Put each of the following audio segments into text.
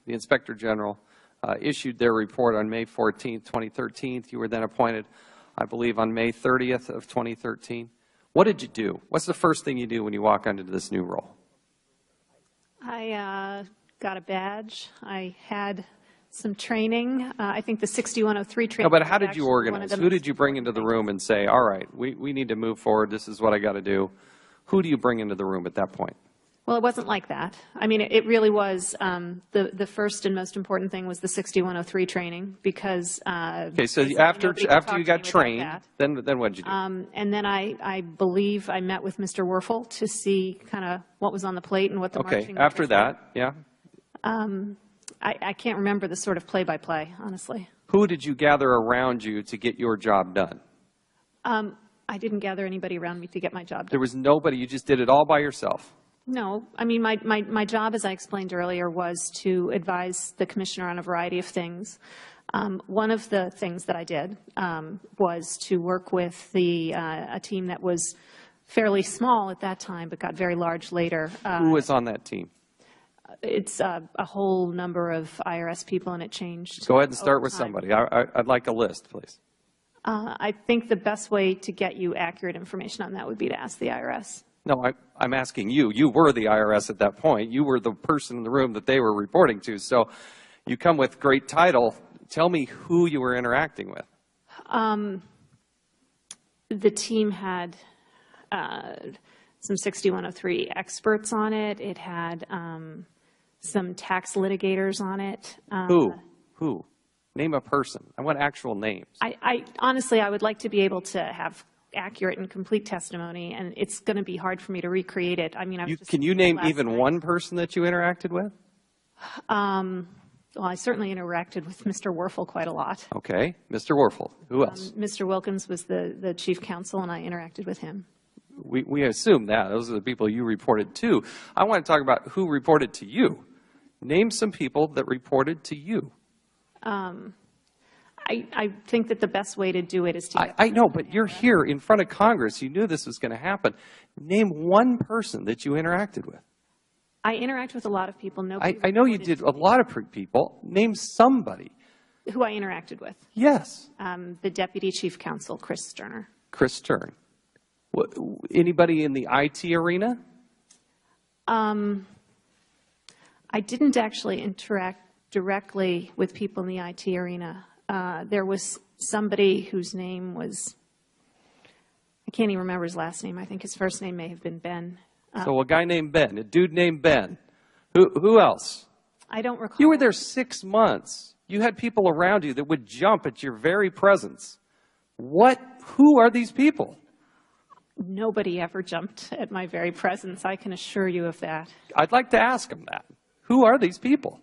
the Inspector General issued their report on May 14th, 2013. You were then appointed, I believe, on May 30th of 2013. What did you do? What's the first thing you do when you walk into this new role? I got a badge. I had some training. I think the 6103 training. No, but how did you organize? Who did you bring into the room and say, all right, we need to move forward. This is what I got to do. Who do you bring into the room at that point? Well, it wasn't like that. I mean, it really was the first and most important thing was the 6103 training because. Okay, so after you got trained, then what did you do? And then I believe I met with Mr. Werfel to see kind of what was on the plate and what the marching. Okay, after that, yeah. I can't remember the sort of play-by-play, honestly. Who did you gather around you to get your job done? I didn't gather anybody around me to get my job done. There was nobody. You just did it all by yourself. No. I mean, my job, as I explained earlier, was to advise the commissioner on a variety of things. One of the things that I did was to work with a team that was fairly small at that time, but got very large later. Who was on that team? It's a whole number of IRS people, and it changed. Go ahead and start with somebody. I'd like a list, please. I think the best way to get you accurate information on that would be to ask the IRS. No, I'm asking you. You were the IRS at that point. You were the person in the room that they were reporting to. So you come with great title. Tell me who you were interacting with. The team had some 6103 experts on it. It had some tax litigators on it. Who? Name a person. I want actual names. Honestly, I would like to be able to have accurate and complete testimony, and it's going to be hard for me to recreate it. I mean, can you name even one person that you interacted with? Well, I certainly interacted with Mr. Werfel quite a lot. Okay, Mr. Werfel. Who else? Mr. Wilkins was the chief counsel, and I interacted with him. We assume that. Those are the people you reported to. I want to talk about who reported to you. Name some people that reported to you. I think that the best way to do it is to. I know, but you're here in front of Congress. You knew this was going to happen. Name one person that you interacted with. I interact with a lot of people. I know you did a lot of people. Name somebody. Who I interacted with. Yes. The Deputy Chief Counsel, Chris Sterner. Chris Stern. Anybody in the IT arena? I didn't actually interact directly with people in the IT arena. There was somebody whose name was, I can't even remember his last name. I think his first name may have been Ben. So a guy named Ben, a dude named Ben. Who else? I don't recall. You were there 6 months. You had people around you that would jump at your very presence. Who are these people? Nobody ever jumped at my very presence. I can assure you of that. I'd like to ask them that. Who are these people?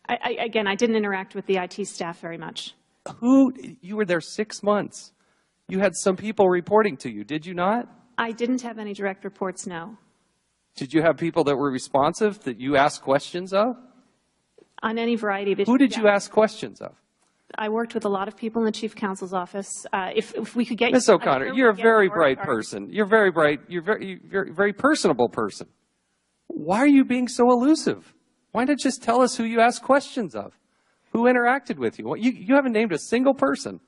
Again, I didn't interact with the IT staff very much. You were there 6 months. You had some people reporting to you, did you not? I didn't have any direct reports, no. Did you have people that were responsive that you asked questions of? On any variety of issues. Who did you ask questions of? I worked with a lot of people in the Chief Counsel's office. If we could get Ms. O'Connor, you're a very bright person. You're very bright. You're very personable person. Why are you being so elusive? Why not just tell us who you asked questions of? Who interacted with you? You haven't named a single person.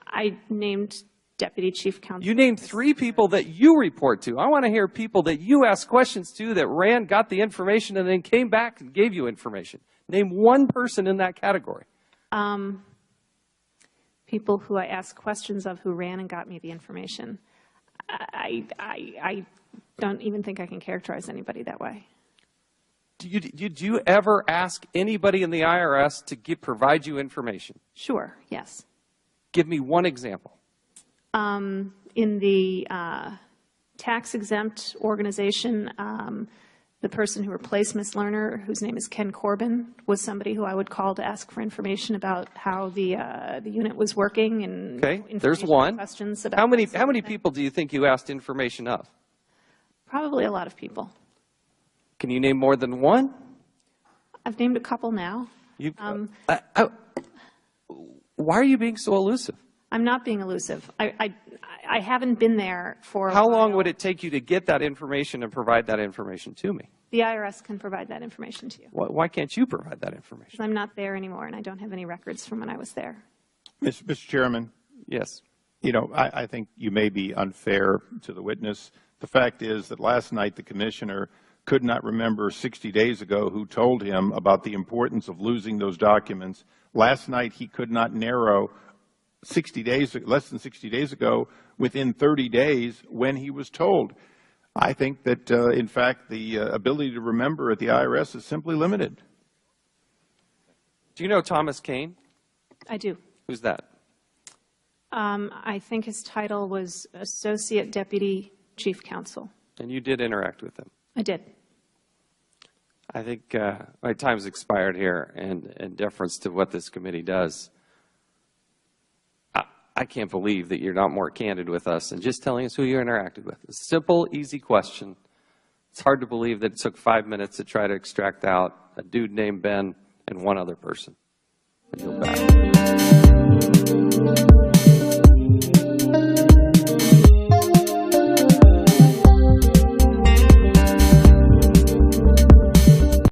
I named Deputy Chief Counsel. You named 3 people that you report to. I want to hear people that you asked questions to that ran, got the information, and then came back and gave you information. Name one person in that category. People who I asked questions of who ran and got me the information. I don't even think I can characterize anybody that way. Did you ever ask anybody in the IRS to provide you information? Sure, yes. Give me one example. In the tax-exempt organization, the person who replaced Ms. Lerner, whose name is Ken Corbin, was somebody who I would call to ask for information about how the unit was working and there's one. Questions about how many people do you think you asked information of? Probably a lot of people. Can you name more than one? I've named a couple now. Why are you being so elusive? I'm not being elusive. I haven't been there for a How long while. would it take you to get that information and provide that information to me? The IRS can provide that information to you. Why can't you provide that information? Because I'm not there anymore, and I don't have any records from when I was there. Mr. Chairman, Yes. you know, I think you may be unfair to the witness. The fact is that last night the commissioner could not remember 60 days ago who told him about the importance of losing those documents. Last night he could not narrow 60 days, less than 60 days ago, within 30 days when he was told. I think that, in fact, the ability to remember at the IRS is simply limited. Do you know Thomas Kane? I do. Who's that? I think his title was Associate Deputy Chief Counsel. And you did interact with him. I did. I think my time's expired here, and in deference to what this committee does, I can't believe that you're not more candid with us and just telling us who you interacted with. A simple, easy question. It's hard to believe that it took 5 minutes to try to extract out a dude named Ben and one other person. I yield back.